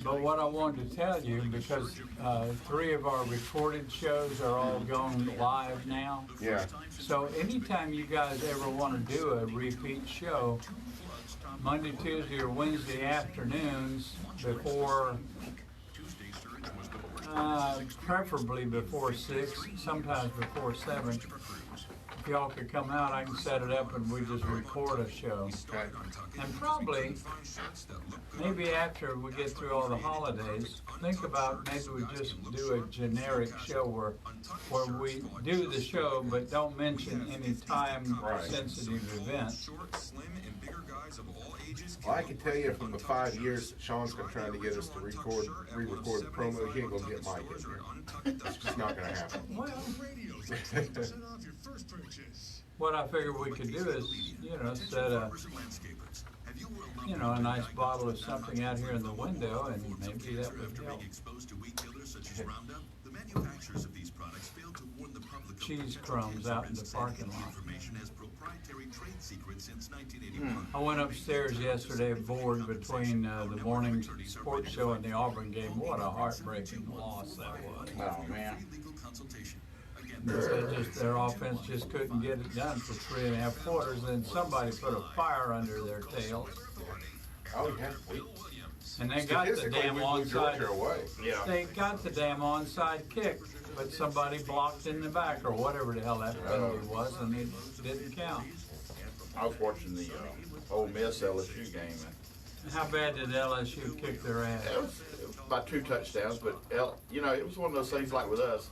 But what I wanted to tell you, because 3 of our recorded shows are all going live now. Yeah. So anytime you guys ever want to do a repeat show, Monday, Tuesday, or Wednesday afternoons before, preferably before 6, sometimes before 7. If y'all could come out, I can set it up and we just record a show. Okay. And probably, maybe after we get through all the holidays, think about maybe we just do a generic show where we do the show but don't mention any time-sensitive event. Well, I can tell you from the 5 years that Sean's been trying to get us to re-record the promo, he ain't gonna get Mike in here. It's just not gonna happen. Well, what I figured we could do is, set a nice bottle of something out here in the window, and maybe that would help. Cheese crumbs out in the parking lot. I went upstairs yesterday, bored between the morning sports show and the Auburn game. What a heartbreaking loss that was. Oh, man. Their offense just couldn't get it done for 3.5 quarters, and somebody put a fire under their tails. Oh, yeah. And they got the damn onside. Yeah. They got the damn onside kick, but somebody blocked in the back or whatever the hell that penalty was, and it didn't count. I was watching the Ole Miss LSU game. How bad did LSU kick their ass? It was about 2 touchdowns, but it was one of those things like with us.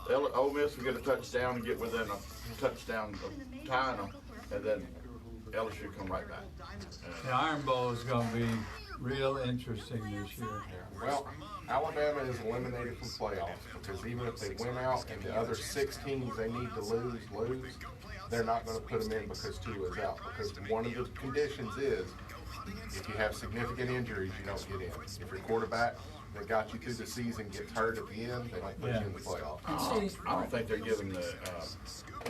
Ole Miss would get a touchdown and get within a touchdown of tying them, and then LSU come right back. The Iron Bowl is going to be real interesting this year. Well, Alabama is eliminated from playoffs because even if they win out and the other 6 teams they need to lose, they're not going to put them in because Tua is out. Because one of the conditions is if you have significant injuries, you don't get in. If your quarterback that got you through the season gets hurt at the end, they don't put you in the playoffs. I don't think they're giving the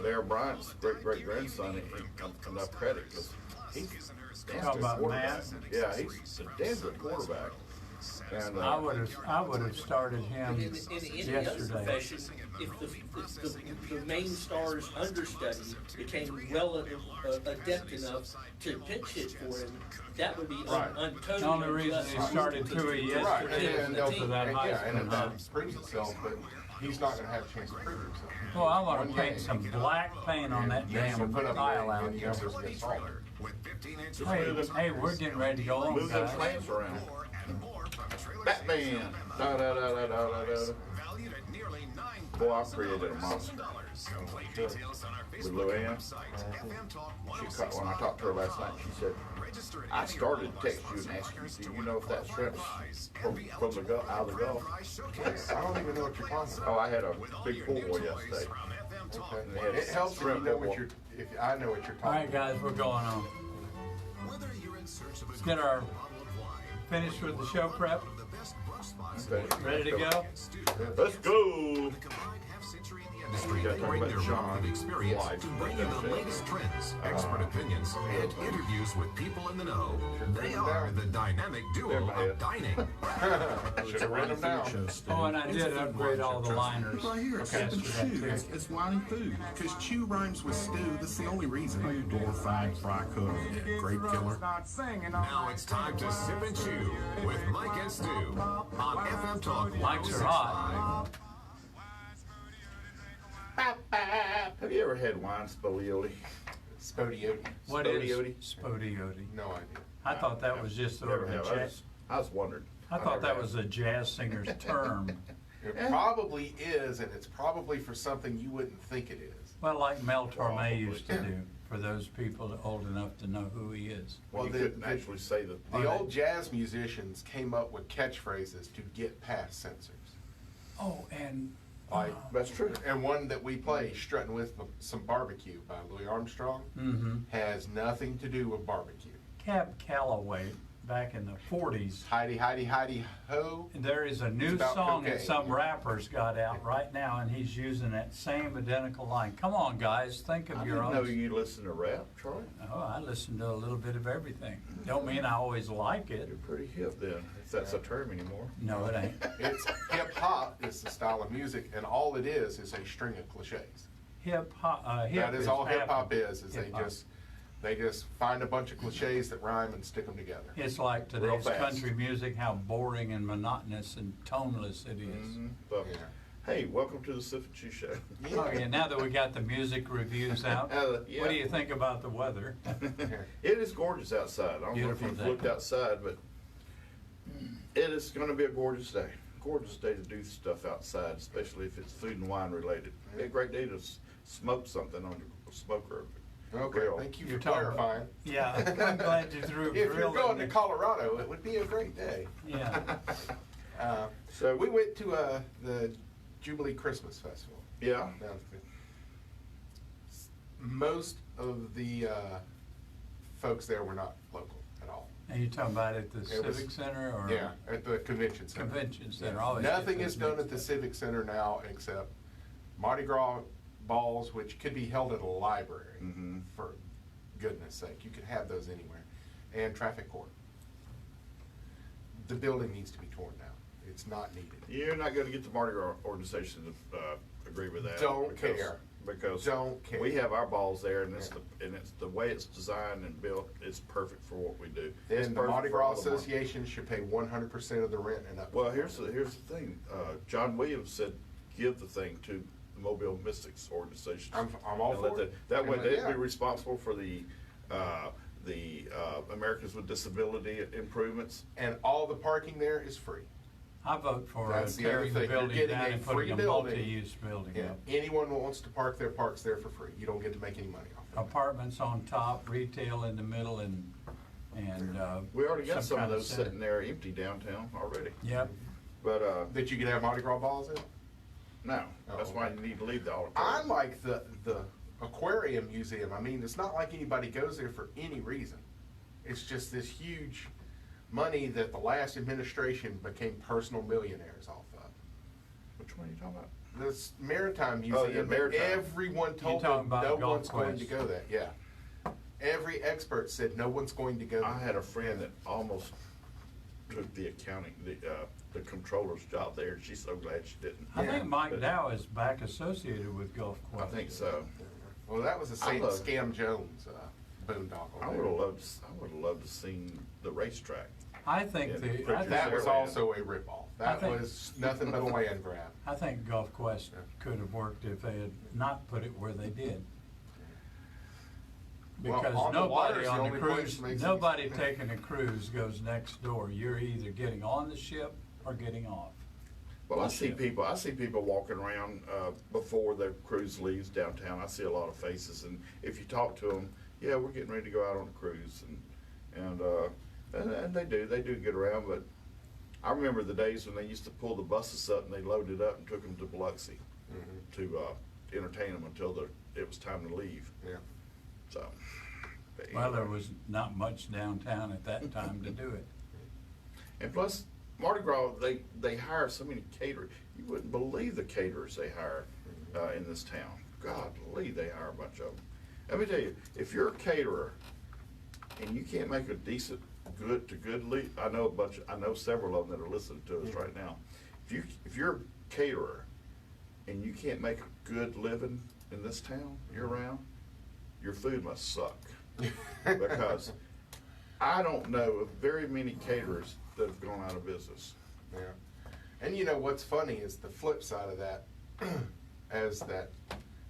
Bear Bryant's great-great-grandson enough credit because he's a damn good quarterback. Yeah, he's a damn good quarterback. And, I would have started him in any other profession, if the main star's understudy became well adept enough to pinch hit for him, that would be totally the only reason he started Tua yesterday and that proves itself, but he's not going to have a chance to prove himself. Well, I want to paint some black paint on that damn tile out here. Hey, we're getting ready to go on, move those guys. plants around. Batman! Da-da-da-da-da-da-da. Boy, I created a monster. With Luann. When I talked to her last night, she said, I started to text you and ask you, do you know if that's shrimp from the out of the Gulf? I don't even know what you're talking about. Oh, I had a big pool boy yesterday. Okay. It helps if you know what you're, if I know what you're talking about. All right, guys, we're going on. Let's get our finished with the show prep. Okay. Ready to go? Let's go! Industry, they bring their wealth of experience to bring you the latest trends, expert opinions, and interviews with people in the know. They are the dynamic duo of dining. Should have written them down. Oh, and I did upgrade all the liners. Right here, sipping chew. It's whining food. Because chew rhymes with stew. That's the only reason. You glorified fry cook, grape killer. Now it's time to sip and chew with Mike and Stu on FM Talk. Mics are hot. Have you ever had wine spodioti? Spodioti. What is spodioti? No idea. I thought that was just sort of a jazz. I was wondering. I thought that was a jazz singer's term. It probably is, and it's probably for something you wouldn't think it is. Well, like Mel Torme used to do, for those people old enough to know who he is. Well, you couldn't actually say the old jazz musicians came up with catchphrases to get past censors. Oh, and that's true. And one that we play, Strutting with Some Barbecue by Louis Armstrong, has nothing to do with barbecue. Cab Calloway, back in the 40s. Heidi, Heidi, Heidi, ho. There is a new song that some rappers got out right now, and he's using that same identical line. Come on, guys, think of your own. I didn't know you listen to rap, Charlie. Oh, I listen to a little bit of everything. Don't mean I always like it. You're pretty hip then. if that's a term anymore. No, it ain't. It's hip hop is the style of music, and all it is a string of cliches. Hip hop. That is all hip hop happening. is Hip-hop. they just find a bunch of cliches that rhyme and stick them together. It's like Real today's fast. country music, how boring and monotonous and toneless it is. But, Yeah. hey, welcome to the Sip and Chew Show. Oh yeah, now that we got the music reviews out, Yeah. what do you think about the weather? It is gorgeous outside. I don't Beautiful know if day. you've looked outside, but it is going to be a gorgeous day. Gorgeous day to do stuff outside, especially if it's food and wine related. It'd be a great day to smoke something on the smoker. Okay, Grill. thank you You're for talking about- clarifying. Yeah, I'm glad you threw a If you're grill going in to there. Colorado, it would be a great day. Yeah, So We went to the Jubilee Christmas Festival. yeah, Down to- Most of the folks there were not local at all. and you talking about at the It was- Civic Center or? Yeah, at the convention center. Convention center, Yeah. always get Nothing those is done mixed at the up. Civic Center now except Mardi Gras balls, which could be held at a library, Mhm. for goodness sake. You could have those anywhere. And traffic court. The building needs to be torn down. It's not needed. you're not going to get the Mardi Gras organization to agree with that. Don't because- care. Because Don't care. we have our balls there, and it's Yeah. it's the way it's designed and built. It's perfect for what we do. It's Then the perfect Mardi for Gras all the money. Association should pay 100% of the rent and up. Well, here's the thing. John Williams said, give the thing to the Mobile Mystics organization. I'm all And let for it. That way, And they'd yeah. be responsible for the Americans with Disability improvements. And all the parking there is free. I vote for That's the other tearing the thing. You're building getting down a and free putting a building. multi-use building Yeah, up. anyone who wants to park there parks there for free. You don't get to make any money off it. Apartments on top, retail in the middle, and We already got some of kind those center. sitting there empty downtown already. Yep. But That you could have Mardi Gras balls in? no, Oh, that's why okay. you need to leave the I auditorium. like the aquarium museum. I mean, it's not like anybody goes there for any reason. It's just this huge money that the last administration became personal millionaires off of. Which one are you talking about? This Maritime Oh, Museum, yeah, that Maritime. everyone told talking them about no Golf one's going to Quest. go there. Yeah. Every expert said no one's going to go there. I had a friend that almost took the accounting, the controller's job there. She's so glad she didn't. I think Mike But Dow is back associated with Gulf I Quest. think so. Well, that was a St. love- Scam Jones boondoggle. I would have loved to seen the racetrack. I think Yeah, the, pictures I That think, was also a ripoff. That think- was nothing but a land grab. I think Gulf Quest could have worked if they had not put it where they did. Well, Because on the water nobody is the on the only place cruise, that makes nobody sense. taking a cruise goes next door. You're either getting on the ship or getting off. Well, I see Bullshit. people walking around before the cruise leaves downtown. I see a lot of faces, and if you talk to them, yeah, we're getting ready to go out on a cruise, and they do get around. But I remember the days when they used to pull the buses up and they loaded up and took them to Biloxi to entertain them until it was time to leave. Yeah. So, but Well, there anyway. was not much downtown at that time to do it. And plus, Mardi Gras, they hire so many caterers. You wouldn't believe the caterers they hire in this town. Golly, they hire a bunch of them. Let me tell you, if you're a caterer and you can't make a decent, I know several of them that are listening to us right now. If you're a caterer and you can't make a good living in this town year round, your food must suck. Because I don't know of very many caterers that have gone out of business. Yeah. And you know what's funny is the flip side of that, as that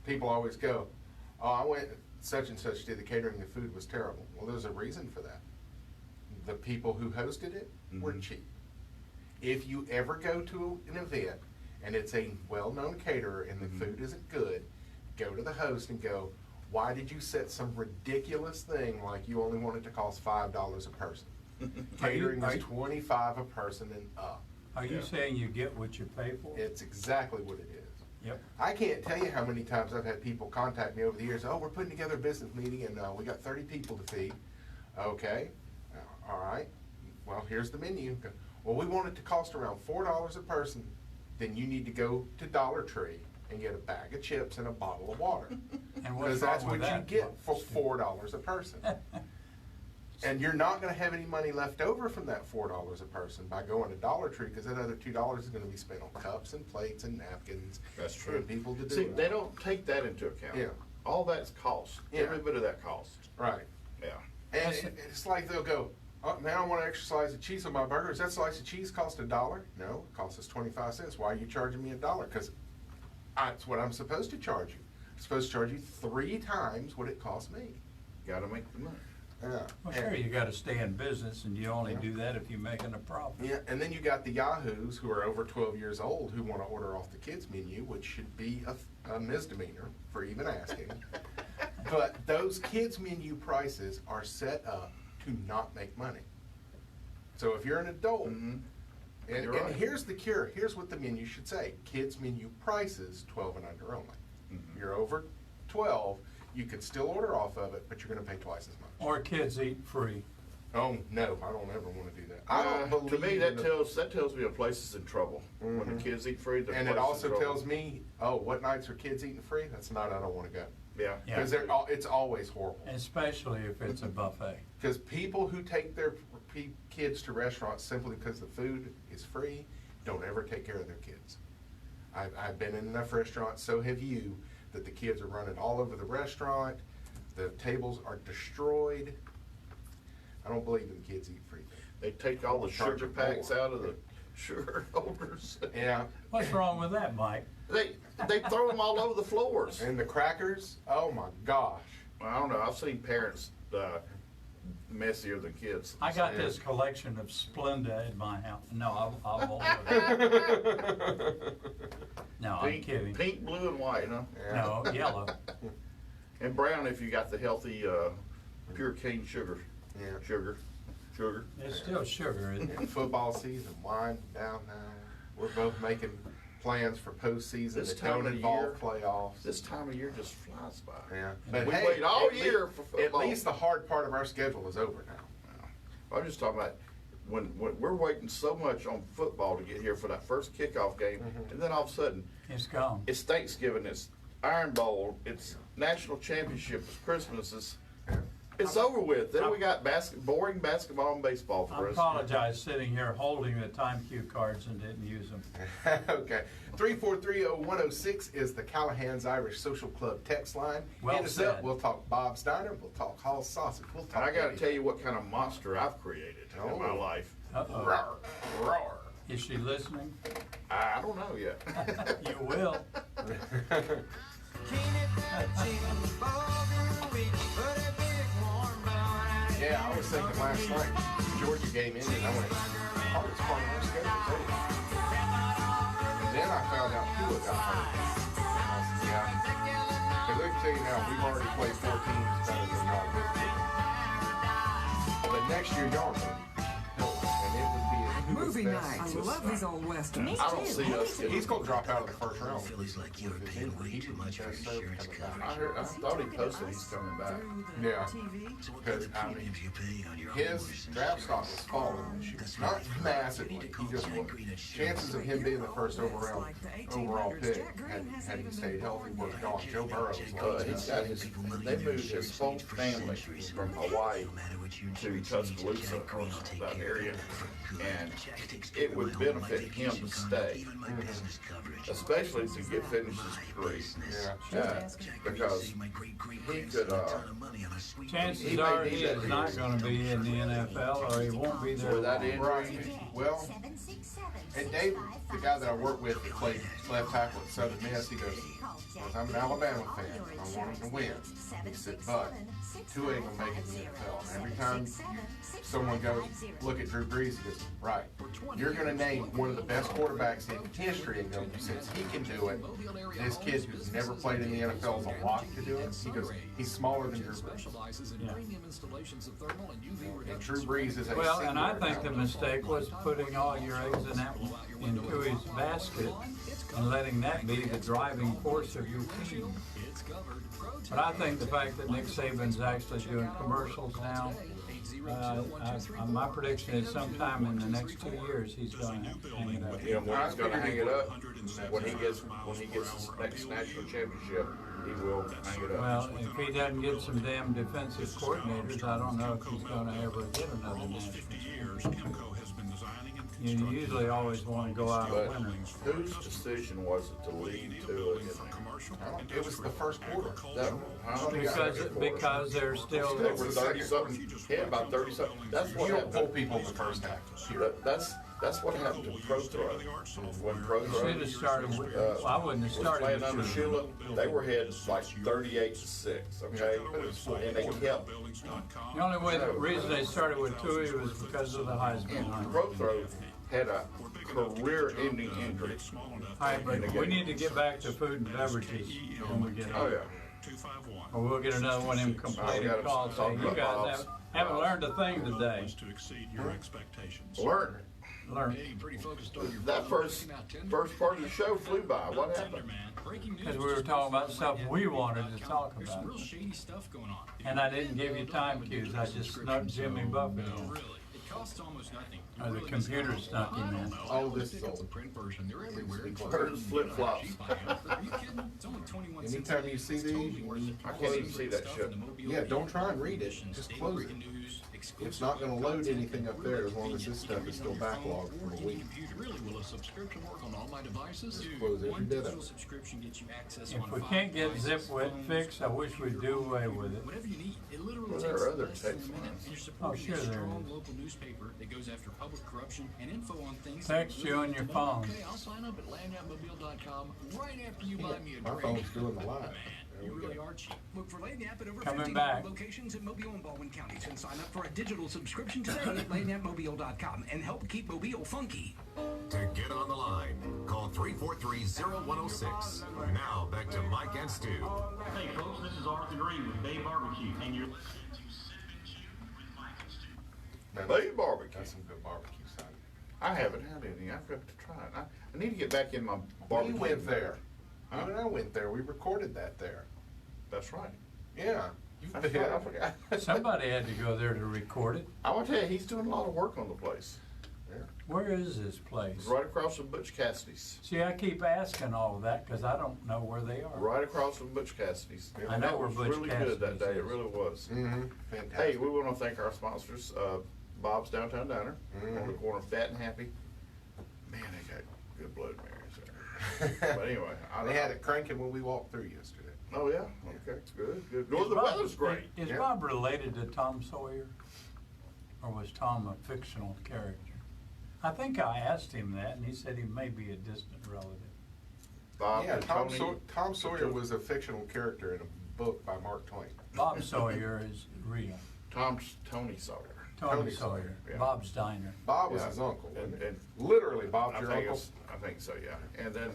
people always go, oh, I went such and such did the catering, the food was terrible. Well, there's a reason for that. The people who hosted it were Mhm. cheap. If you ever go to an event and it's a well-known caterer and the food isn't good, go to the host and go, why did you set some ridiculous thing like you only want it to cost $5 a person? Catering are is you- $25 a person and up. Are you Yeah. saying you get what you pay for? It's exactly what it is. Yep. I can't tell you how many times I've had people contact me over the years, oh, we're putting together a business meeting and we got 30 people to feed. Okay, all right, well, here's the menu. Well, we want it to cost around $4 a person. Then you need to go to Dollar Tree and get a bag of chips and a bottle of water. And what's Because that's wrong what with you that? get for $4 a person. And you're not gonna have any money left over from that $4 a person by going to Dollar Tree, because that other $2 is gonna be spent on cups and plates and napkins. That's true. And people to do See, it. they don't take that into account. Yeah. All that's cost. Yeah. Every bit of that cost. Right. Yeah. And it's like they'll go, oh, now I want to exercise the cheese on my burger. Does that slice of cheese cost $1? No, it costs us 25 cents. Why are you charging me $1? Because that's what I'm supposed to charge you. I'm supposed to charge you 3 times what it costs me. Gotta make the money. Yeah. Well, sure, you gotta stay in business, and you only do that if you're making a profit. Yeah, and then you got the yahoos who are over 12 years old who want to order off the kids menu, which should be a misdemeanor for even asking. But those kids menu prices are set up to not make money. So if you're an adult, and right. here's the cure, here's what the menu should say: kids menu prices 12 and under only. You're over 12, you could still order off of it, but you're going to pay twice as much. Or kids eat free. Oh no, I don't ever want to do that. I don't believe to me, in that tells me a place is in trouble. When the kids eat free, and it also tells me, oh, what nights are kids eating free? That's a night I don't want to go. Yeah. Because it's always horrible. Especially if it's a buffet. Because people who take their kids to restaurants simply because the food is free don't ever take care of their kids. I've been in enough restaurants, so have you, that the kids are running all over the restaurant. The tables are destroyed. I don't believe in kids eat free. They take all the sugar packs out of the sugar holders. Yeah. What's wrong with that, Mike? They throw them all over the floors. And the crackers, oh my gosh. Well, I don't know. I've seen parents messier than kids. I got this collection of Splenda in my house. No, I'll hold it. No, I'm kidding. Pink, blue, and white, huh? Yeah. No, yellow. And brown if you got the healthy pure cane sugar. Yeah. Sugar. It's still sugar, isn't it? And football season winding down now. We're both making plans for postseason This that time don't of involve year- playoffs. This time of year just flies by. Yeah. We hey, wait all at year least- for football. At least the hard part of our schedule is over now. I'm just talking about when we're waiting so much on football to get here for that first kickoff game, and then all of a sudden It's gone. it's Thanksgiving, it's Iron Bowl, it's National Championship, it's Christmas, it's over with. Then we got boring basketball and baseball for I us. apologize sitting here holding the time cue cards and didn't use them. Okay. 3430106 is the Callahan's Irish Social Club text line. Well Hit us said. up. We'll talk Bob's Diner. We'll talk Hall's Sausage. We'll talk. And I got to Eddie. tell you what kind of monster I've created in my life. Uh-oh. Roar, roar. Is she listening? I don't know yet. You will. Yeah, I was thinking last night, Georgia game ended, I went, oh, it's part of our schedule, too. And then I found out Tua got hurt. And I said, yeah. Because let me tell you now, we've already played 4 teams better than y'all this year. But next year, y'all are going to be killed, and it would be a Movie night. I love these old westerns. I don't see us getting. He's going to drop out of the first round. Feels like you're paying way too much for insurance coverage. I thought he posted he's coming back. Yeah. So what Because, kind of I mean, premiums you pay on your his homeowners draft stock insurance? was falling this year. Not massively, he just was. Chances of him being the first overall pick, had he stayed healthy, were gone. Joe Burrow was He's got his. They moved his whole family from Hawaii to Tuscaloosa, or that area, and it would benefit him to stay, especially to get finished his degree. Yeah. Because he could. Chances are he is not going to be in the NFL, or he won't be there. Without long. injury. Right. Well, and Dave, the guy that I work with that played left tackle at Southern Miss, he goes, I'm an Alabama fan. I want him to win. He said, but Tua ain't gonna make it in the NFL. And every time someone goes, look at Drew Brees, he goes, right, you're gonna name one of the best quarterbacks in history and go, since he can do it, this kid who's never played in the NFL is a lock to do it. He goes, he's smaller than Drew Brees. Yeah. And Drew Brees is a Well, and I singular think the talent. mistake was putting all your eggs into his basket and letting that be the driving force of your team. But I think the fact that Nick Saban's actually doing commercials now My prediction is sometime in the next 2 years, he's gonna hang it up. You know, when he's gonna hang it up, when he gets his next national championship, he will hang it up. Well, if he doesn't get some damn defensive coordinators, I don't know if he's gonna ever get another national. You usually always wanna go out But winning. whose decision was it to lead to it? It was the first quarter. Because they're still, They were 30-something, yeah, about 30-something. That's what You don't pull happened. people in the first half. Period. That's what happened to Pro Throw. When Pro Throw should have started with, well, I wouldn't have was started playing with under Shula. Shula, they were headed like 38-6, okay? And they kept, The only way, the reason they started with Tui was because of the Heisman and hunt. Pro Throw had a career-ending injury. Alright, but we need to get back to food and beverages when we get Oh, on. yeah. Or we'll get another one of them complaining gotta calls talk saying, you about guys Bob's. haven't learned a thing today. Learn. Learn. That first part of the show flew by. What happened? Because we were talking about stuff we wanted to talk about. And I didn't give you time cues, I just snuck Jimmy Buffett in. Or the computer snuck him in. All this is old. Birds flip-flops. Anytime you see these, you need to I can't close even see that shit. Yeah, don't try and read it, just close it. It's not gonna load anything up there as long as this stuff is still backlogged from a week. Just close every bit of it. If we can't get Zipwit fixed, I wish we'd do away with it. Well, there are other text lines. Oh, sure there is. Text you on your phone. I'll sign up at lanyapmobile.com right after you buy me a My drink. phone's doing the live. You really are cheap. Look for Lanyap at over Coming 50 back. locations in Mobile and Baldwin counties, and sign up for a digital subscription today at lanyapmobile.com and help keep Mobile funky. To get on the line, call 343-0106. Now back to Mike and Stu. Hey folks, this is Arthur Green with Bay Barbecue, and you're listening to Sip and Chew with Mike and Stu. Bay barbecue. That's some good barbecue, son. I haven't had anything. I've got to try it. I need to get back in my We barbecue. went there. You Huh? and I went there. We recorded that there. That's right. Yeah. You've I been forgot. Somebody had to go there to record it. I want to tell you, he's doing a lot of work on the place. Where is this place? It's right across from Butch Cassidy's. See, I keep asking all of that because I don't know where they are. Right across from Butch Cassidy's. I know That where was Butch really good that Cassidy's day. It is. really was. Mm-hmm. Hey, Fantastic. we want to thank our sponsors, Bob's Downtown Diner, on the corner of Fat and Happy. Man, they got good Blood Marys there. But anyway, They had it cranking when we walked through yesterday. Oh yeah, okay, good. Well, the weather's great. Is Yeah. Bob related to Tom Sawyer? Or was Tom a fictional character? I think I asked him that and he said he may be a distant relative. Bob Yeah, and Tom, Tony. Tom Sawyer was a fictional character in a book by Mark Twain. Bob Sawyer is real. Tony Sawyer. Tony Tony Sawyer, Sawyer, yeah. Bob's Diner. Bob was Yeah. his uncle. And Literally, Bob's I your think uncle. I think so, yeah. And then,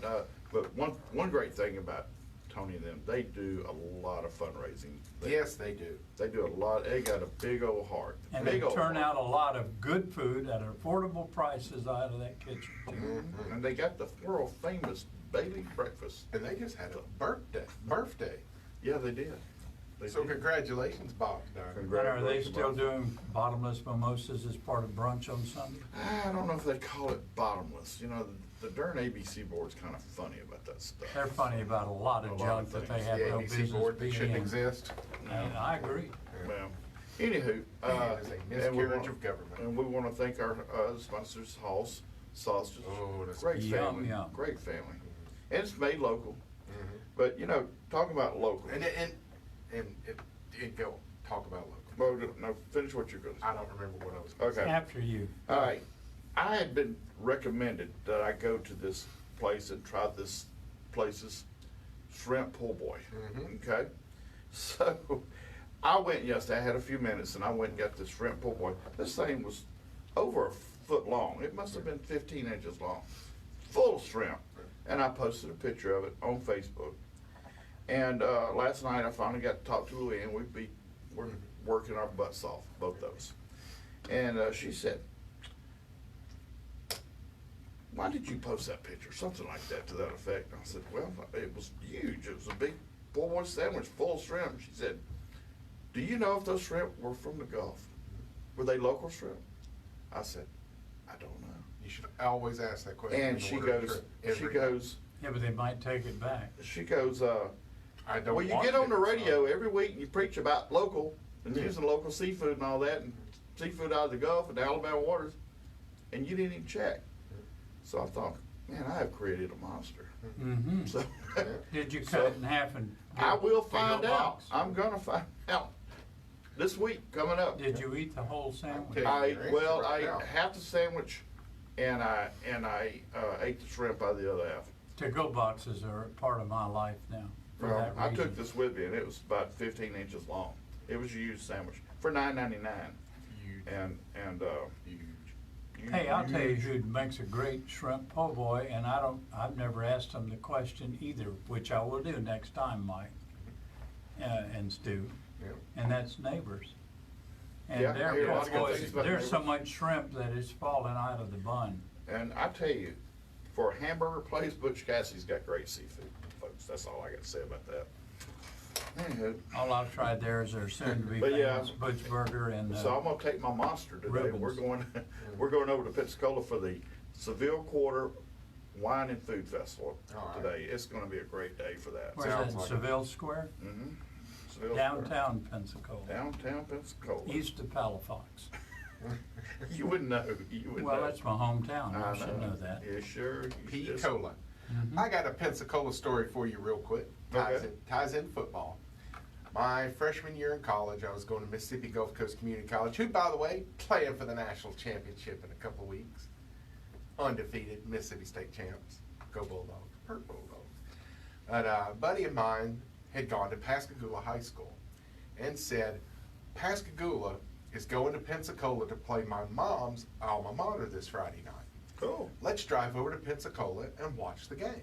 but one great thing about Tony and them, they do a lot of fundraising. Yes, they do. They do a lot. They got a big old heart. And they Big old turn heart. out a lot of good food at affordable prices out of that kitchen too. Mm-hmm. And they got the world famous Bailey breakfast. And they just had a birthday. Yeah, they did. They So did. congratulations, Bob's Diner. And are they Congratulations, still Bob. doing bottomless mimosas as part of brunch on Sunday? I don't know if they call it bottomless. You know, the darn ABC board's kind of funny about that stuff. They're funny about a lot A of lot junk of that they things. have The no ABC business board that being shouldn't in. exist. And I agree. Well, anywho, It is a and we miscarriage want- of government. And we want to thank our sponsors, Hall's Sausages. Oh, that's Great Yum, family, yum. great family. And it's made local. Mhm. But, you know, talking about local. And go talk about local. Well, no, finish what you're going to say. I don't remember what I was going to Okay. After you. All right. I had been recommended that I go to this place and try this place's shrimp po' boy. Mhm. Okay? So I went yesterday. I had a few minutes and I went and got this shrimp po' boy. This thing was over a foot long. It must have been 15 inches long. Full of shrimp. And I posted a picture of it on Facebook. And last night I finally got to talk to Louie, and we're working our butts off, both of us. And she said, "Why did you post that picture?" Something like that, to that effect. And I said, "Well, it was huge. It was a big po' boy sandwich full of shrimp." She said, "Do you know if those shrimp were from the Gulf?" were they local shrimp? I said, I don't know. You should always ask that question. And she goes, Yeah, but they might take it back. she goes, I don't well, you want get on it, the radio so- every week and you preach about local and Yeah. using local seafood and all that and seafood out of the Gulf and the Alabama waters, and you didn't even check. So I thought, man, I have created a monster. Mm-hmm. So Did you cut So, it in half and? I will big find old out. box? I'm gonna find out this week coming up. Did you eat the whole sandwich? Okay. I half the sandwich, and I ate the shrimp out of the other half. To-go boxes are part of my life now. For Well, that I reason. took this with me, and it was about 15 inches long. It was a huge sandwich for $9.99. And Hey, I'll tell you who makes a great shrimp po' boy, and I've never asked him the question either, which I will do next time, Mike, and Stu, Yeah. and that's Neighbors. And Yeah, I their hear po' lots of good boy, things about there's so Neighbors. much shrimp that it's falling out of the bun. And I tell you, for a hamburger place, Butch Cassidy's got great seafood, folks. That's all I got to say about that. Anywho, All I've tried there is their soon-to-be But yeah. famous Butch Burger and, so I'm gonna take my monster today. ribbons. We're going over to Pensacola for the Seville Quarter Wine and Food Festival All right. today. It's gonna be a great day for that. where's that, Sounds in like it. Seville Square? Mm-hmm. Seville Square. Downtown Pensacola, Downtown Pensacola. east of Palafox. You wouldn't know. You would Well, know. that's my hometown, I should know that. Yeah, sure. You P. just- Cola. Mhm. I got a Pensacola story for you real quick. Okay. Ties in football. My freshman year in college, I was going to Mississippi Gulf Coast Community College, who, by the way, playing for the national championship in a couple of weeks. Undefeated Mississippi State champs. Go Bulldogs. Hurt Bulldogs. But a buddy of mine had gone to Pascagoula High School and said, Pascagoula is going to Pensacola to play my mom's alma mater this Friday night. Cool. Let's drive over to Pensacola and watch the game.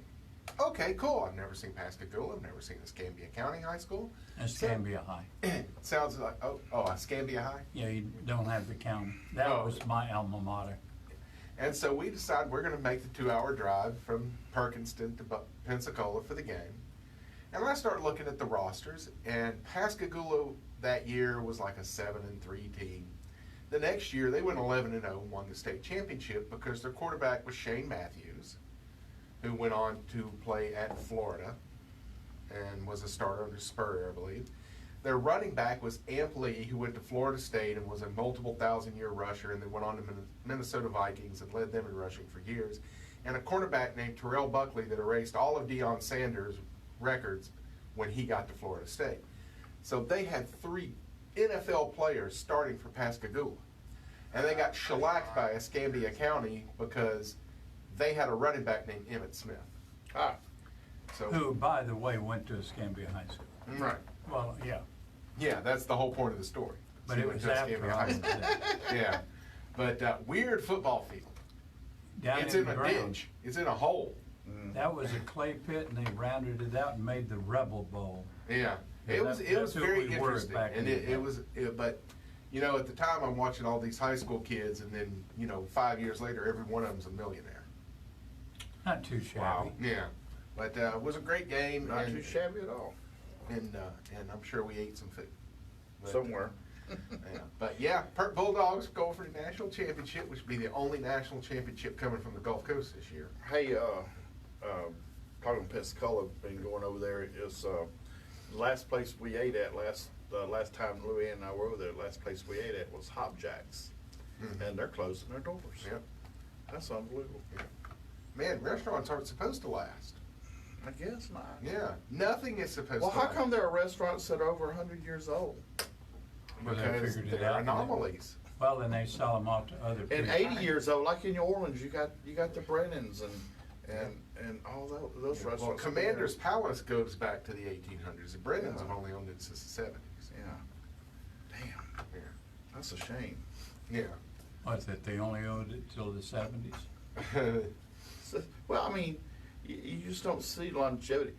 Okay, cool. I've never seen Pascagoula. I've never seen Escambia County High School. Escambia High. Sounds like, Escambia High. Yeah, you don't have the county. That Oh. was my alma mater. And so we decided we're going to make the 2-hour drive from Perkinston to Pensacola for the game. And I started looking at the rosters, and Pascagoula that year was like a 7-3 team. The next year, they went 11-0 and won the state championship because their quarterback was Shane Matthews, who went on to play at Florida and was a starter under Spurrier, I believe. Their running back was Amp Lee, who went to Florida State and was a multiple thousand-year rusher, and then went on to Minnesota Vikings and led them in rushing for years. And a cornerback named Terrell Buckley that erased all of Deion Sanders' records when he got to Florida State. So they had 3 NFL players starting for Pascagoula. And they got shellacked by Escambia County because they had a running back named Emmitt Smith. Ah, So, Who, by the way, went to Escambia High School. right. Well, yeah, Yeah, that's the whole point of the story. but He it went was to after Escambia I High was School. there. Yeah. But weird football field. Down It's in in the a ground. ditch. It's in a hole. That was a clay pit, and they rounded it out and made the Rebel Bowl. Yeah. Yeah, It was that's who very we were interesting. back And in the day. but you know, at the time I'm watching all these high school kids, and then, 5 years later, every one of them's a millionaire. Not too shabby. Yeah. But it was a great game. not and, too shabby at all. And I'm sure we ate some food. But, Somewhere. Yeah. But yeah, Bulldogs go for the national championship, which would be the only national championship coming from the Gulf Coast this year. Hey, talking Pensacola, been going over there, is the last place we ate at last time Louie and I were over there, the last place we ate at was Hopjack's. Mhm. And they're closing their doors. Yep. That's unbelievable. Man, restaurants aren't supposed to last. I guess not. Yeah, nothing is supposed Well, to how last. come there are restaurants that are over 100 years old? Well, they Because figured it they're out, and they- anomalies. Well, then they sell them out to other people. And 80 years old, like in New Orleans, you got the Brennans and all those Well, restaurants. Commander's Palace goes back to the 1800s. The Brennans Yeah. have only owned it since the 70s. Yeah. Damn. Yeah. That's a shame. Yeah. What's it, they only owned it till the 70s? Well, I mean, you just don't see longevity.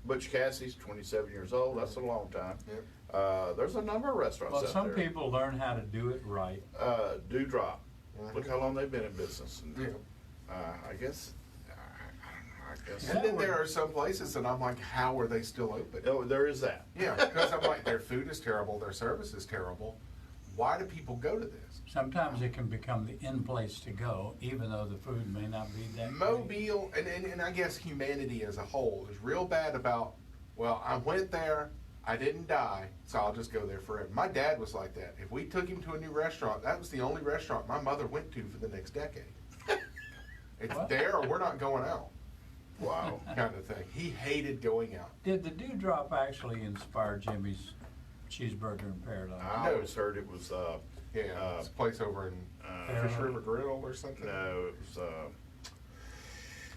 Butch Cassidy's 27 years old. That's a long time. Yep. There's a number of restaurants Well, out some there. people learn how to do it right. Dewdrop. Mhm. Look how long they've been in business. And, Yeah. I guess. Yeah. And then there are some places that I'm like, how are they still open? Oh, there is that. Yeah, because I'm like, their food is terrible, their service is terrible, why do people go to this? Sometimes it can become the in place to go, even though the food may not be that great. Mobile, and I guess humanity as a whole is real bad about, well, I went there, I didn't die, so I'll just go there forever. My dad was like that. If we took him to a new restaurant, that was the only restaurant my mother went to for the next decade. It's What? there or we're not going out. Wow. Kind of thing. He hated going out. Did the Dewdrop actually inspire Jimmy's Cheeseburger in Paradise? I always heard it was, Yeah, this place over in Fish River Grill or something. no, it was,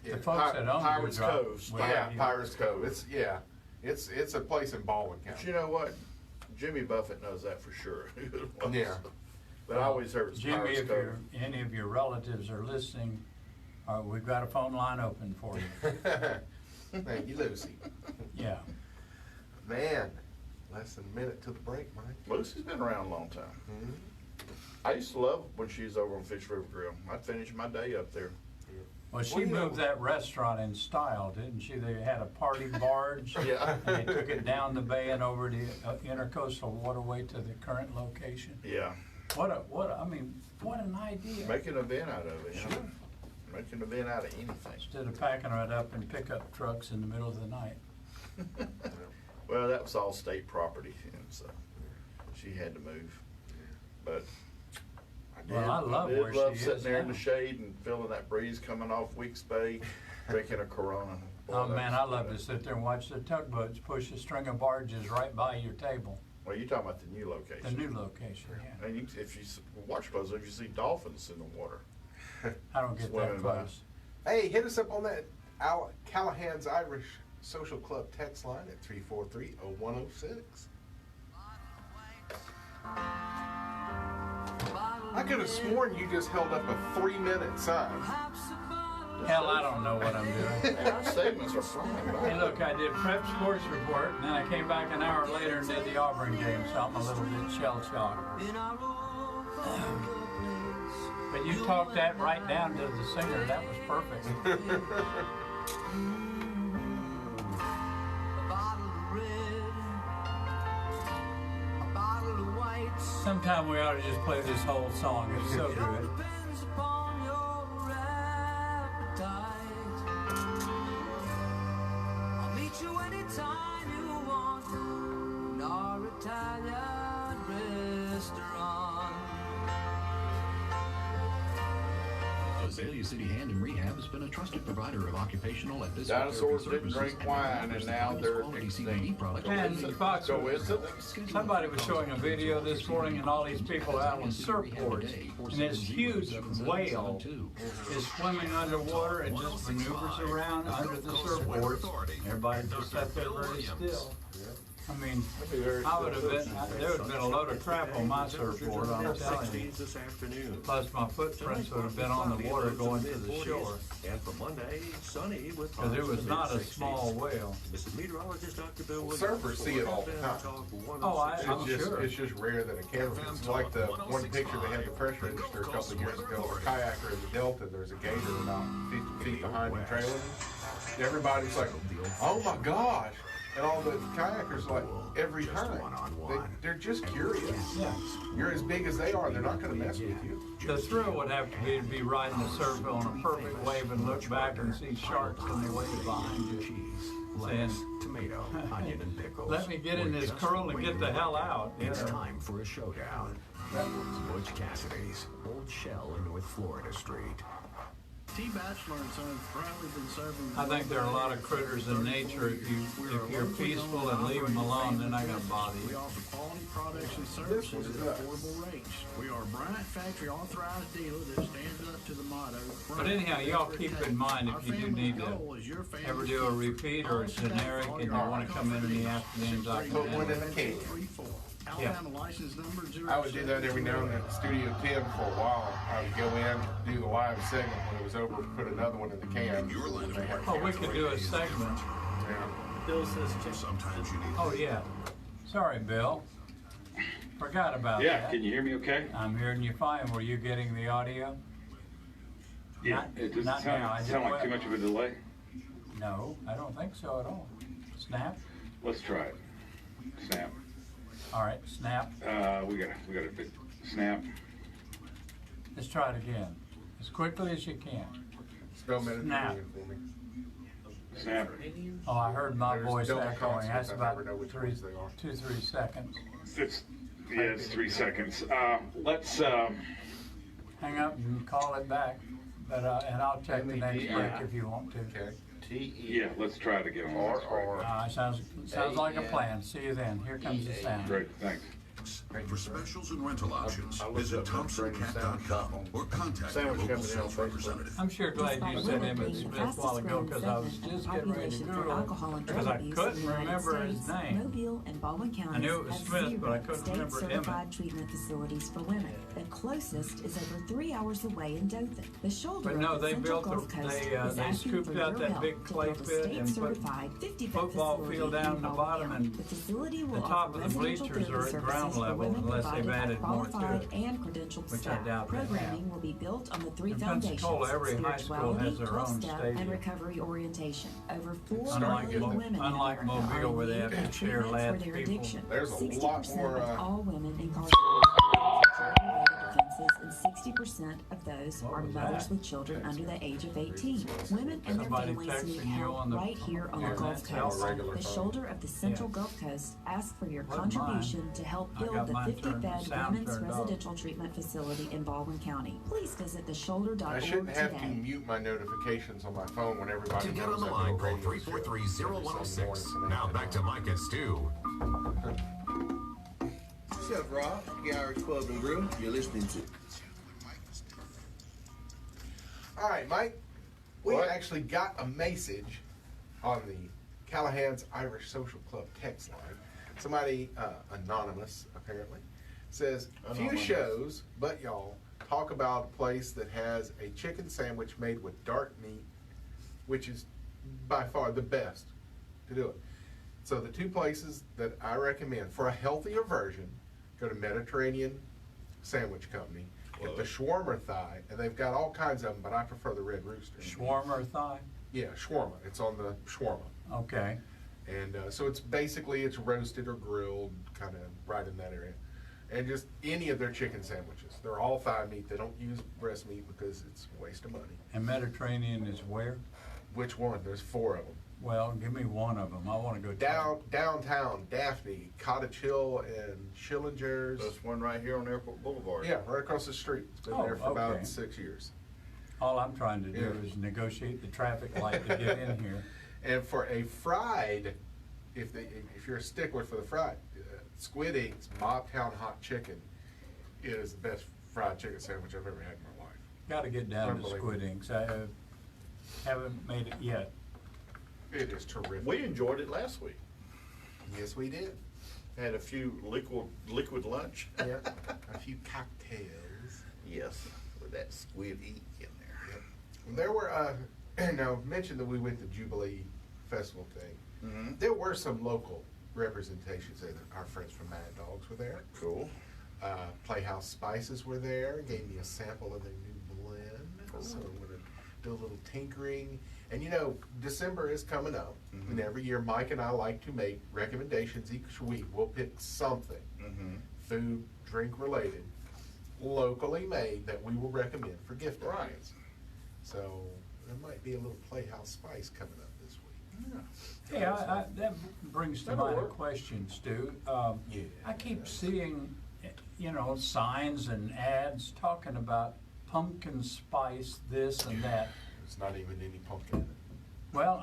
The folks that own Pirates Dewdrop Cove. would Yeah, have you- Pirates Cove. It's a place in Baldwin But County. you know what? Jimmy Buffett knows that for sure. Yeah. But I always heard it was Jimmy, Pirates if Cove. any of your relatives are listening, we've got a phone line open for you. Thank you, Lucy. Yeah. Man, less than a minute to the break, Mike. Lucy's been around a long time. Mhm. I used to love when she was over on Fish River Grill. I'd finish my day up there. Well, she Well, you know- moved that restaurant in style, didn't she? They had a party barge. Yeah. And they took it down the bay and over the intercoastal waterway to the current location. Yeah. What an idea. Make an event out of it, you know? Make an event out of anything. Instead of packing it up in pickup trucks in the middle of the night. Well, that was all state property, and so she had to move. But Well, I love did where she love is sitting there in now. the shade and feeling that breeze coming off Weeks Bay, drinking a Corona. Boy, Oh, that man, was I love good. to sit there and watch the tugboats push a string of barges right by your table. Well, you're talking about the new location. The new location, yeah. And if you watch close, you see dolphins in the water. I don't get that Swimming by. close. Hey, hit us up on that Callahan's Irish Social Club text line at 343-0106. I could have sworn you just held up a 3-minute sign. Hell, I don't know what I'm doing. Man, our segments are flying by. Hey, look, I did prep sports report, and then I came back an hour later and did the Auburn game, so I'm a little bit shell-shocked. But you talked that right down to the singer. That was perfect. Sometime we ought to just play this whole song. It's so good. Azalea City Hand and Rehab has been a trusted provider of occupational and physical Dinosaurs therapy didn't services drink wine, and and now they're quality extinct. CBD products. And Fox, somebody was showing a video this morning, and all these people out on surfboards, and this huge whale is swimming underwater and just maneuvers around under the surfboards. Everybody just sat there very still. I mean, I would have been, there would have been a load of crap on my surfboard, I'm telling you. This afternoon. Plus my footprints would have been on the water going to the shore. And for Monday, sunny with Because it was not a small whale. This is meteorologist Dr. Bill Williams. Surfers see it all the time. Oh, I'm sure. It's just rare that a camera. It's like the one picture they had the pressure register a couple of years ago. A kayaker in the Delta. There's a gator about 50 feet behind the trailer. Everybody's like, "Oh my gosh!" And all the kayakers like every time. They're just curious. Yeah. You're as big as they are. They're not going to mess with you. The thrill would have to be riding the surf on a perfect wave and look back and see sharks in the wave behind you. Saying, tomato, onion, and pickles. let me get in this curl and get the hell out. It's You know? time for a showdown. Butch Cassidy's Old Shell in North Florida Street. T. Bachelor and Sons proudly been serving. I think there are a lot of critters in nature. If you're peaceful and leave them alone, they're not going to bother We you. offer quality products and services at affordable rates. We are a Bryant Factory authorized dealer that stands up to the motto. But anyhow, y'all keep in mind if you do need to ever do a repeat or a generic and you want to come in the afternoons, I Put can one in handle the it. can. Alabama license number 0. I would do that every now and then at Studio 10 for a while. I would go in, do the live segment. When it was over, put another one in the can. Oh, we could do a segment. Yeah. Bill says check. Sometimes you need Oh, yeah. Sorry, Bill. Forgot about Yeah, that. can you hear me okay? I'm hearing you fine. Were you getting the audio? Yeah, Not- it doesn't not sound, now. I just sound like went- too much of a delay. No, I don't think so at all. Snap? Let's try it. Snap. All right, snap. We got a big snap. Let's try it again. As quickly as you can. Spell Snap. Mediterranean for me. Snap. Oh, I heard my There's voice double echoing. consonants. That's I about never know which 3 ones they are. 2-3 seconds. It's 3 seconds. Let's, Hang up and call it back. But and I'll check the next break if you want to. Okay. T-E. yeah, let's try it again. Sounds like a plan. See you then. Here comes the sound. Great, thanks. For specials and rental options, visit ThompsonCat.com or contact your local sales representative. I'm sure glad you said Emmett Smith a while ago because I was just getting ready to Google because I couldn't remember his name. Mobile and Baldwin I counties knew it was have Smith, but I 0 couldn't remember state-certified Emmett. treatment facilities for women. The closest is over 3 hours away in Dothan. The shoulder But no, of the they Central built Gulf Coast they is asking scooped for out your that help big to clay build a pit and put state-certified 50-bed football facility field down in the Baldwin bottom County. and The facility the will top offer of the residential bleachers are therapy at ground services for level women unless they've provided by added more to qualified it. and credentialed Which I staff. doubt they have. Programming will be built on the 3 In foundations: Pensacola, every high school has spirituality, their own 12-step, stadium. and recovery orientation. Over 4 Unlike million women in unlike America Mobile, are where in they have need to of share treatment for lads their people. addiction. There's a 60% lot more, of all women incarcerated for drug-related offenses, and 60% of those What are was mothers that? with children under the age of 18. Women and their Somebody families need texting you on help the- right here on the on Gulf that cell Coast. phone. The shoulder of the Central Yeah. Gulf Coast asks for your Wasn't contribution to help I build got the mine turned- 50-bed sound women's turned off. residential treatment facility in Baldwin County. Please visit theshoulder.org I shouldn't have to today. mute my notifications on my phone when everybody To get knows on the I do a line, call radio show 343-0106. every Now back to Mike and Stu. What's up, Rob? The Irish Pub and Brew. You're listening to. All right, Mike. We actually got a message on the Callahan's Irish Social Club text line. Somebody, anonymous apparently, says, few Anonymous. shows, but y'all talk about a place that has a chicken sandwich made with dark meat, which is by far the best to do it. So the 2 places that I recommend for a healthier version, go to Mediterranean Sandwich Company, get the shawarma thigh, and they've got all kinds of them, but I prefer the Red Rooster. Shawarma thigh? Yeah, shawarma. It's on the shawarma. Okay. And so it's basically, it's roasted or grilled, kind of right in that area. And just any of their chicken sandwiches. They're all thigh meat. They don't use breast meat because it's a waste of money. And Mediterranean is where? Which one? There's 4 of them. Well, give me one of them. I want to go Downtown, Daphne, Cottage Hill, and Schillinger's. There's one right here on Airport Boulevard. Yeah, right across the street. It's been Oh, there for okay. about 6 years. All I'm trying to do Yeah. is negotiate the traffic light to get in here. And for a fried, if you're a stickler for the fried, Squid Ink's Mobtown Hot Chicken is the best fried chicken sandwich I've ever had in my life. Got to get down to Unbelievable. Squid Inks. I haven't made it yet. It is terrific. We enjoyed it last week. Yes, we did. Had a few liquid lunch. Yeah, a few cocktails. Yes, with that squid ink in there. Yep. There were, now mentioned that we went to Jubilee Festival thing. Mm-hmm. There were some local representations there. Our friends from Mad Dogs were there. Cool. Playhouse Spices were there. Gave me a sample of their new blend. Cool. So I'm gonna do a little tinkering. And you know, December is coming up, and every year Mike and I like to make recommendations each week. We'll pick something, food, drink related, locally made that we will recommend for gift ideas. So there might be a little Playhouse Spice coming up this week. Yeah, that brings to That'll mind a work. question, Stu. Yeah. I keep seeing, signs and ads talking about pumpkin spice this and that. There's not even any pumpkin in it. Well,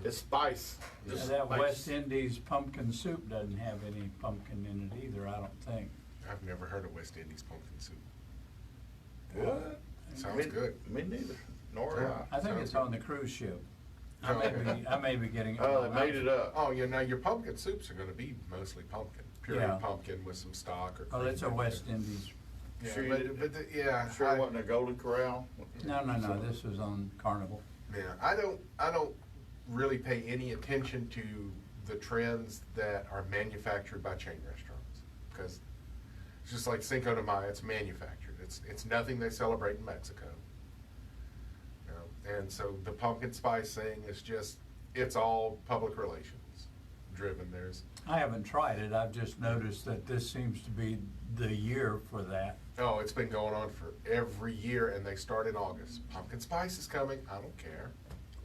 It's spice. Just that spice. West Indies pumpkin soup doesn't have any pumpkin in it either, I don't think. I've never heard of West Indies pumpkin soup. What? Sounds good. Me neither. Nor Yeah. I think Sounds it's on the cruise ship. Oh, okay. I may be getting it Oh, wrong. they made it up. Oh, yeah, now your pumpkin soups are gonna be mostly pumpkin. Puree Yeah. pumpkin with some stock or Oh, that's a cream in West there. Indies. Yeah, Sure you but, did- but the, yeah. Sure it wasn't a Golden Corral? No, this was on Carnival. Yeah, I don't really pay any attention to the trends that are manufactured by chain restaurants, because it's just like Cinco de Mayo, it's manufactured. It's nothing they celebrate in Mexico. You know, and so the pumpkin spice thing is just, it's all public relations. driven. There's. I haven't tried it. I've just noticed that this seems to be the year for that. Oh, it's been going on for every year, and they start in August. Pumpkin spice is coming. I don't care.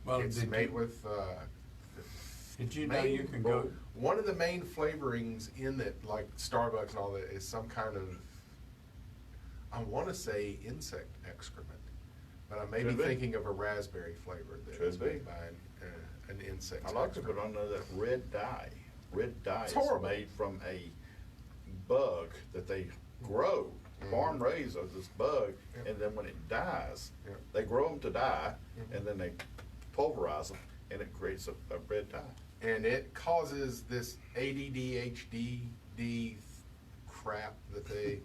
Well, it's made with. Did you know you can go? One of the main flavorings in that, like Starbucks and all that, is some kind of, I want to say insect excrement, but I may be thinking of a raspberry flavor that is made by an insect. I like to put on that red dye. Red dye is horrible. made from a bug that they grow, farm raise of this bug, and then when it dies, they grow them to die, and then they pulverize them, and it creates a red dye. And it causes this ADD crap that they,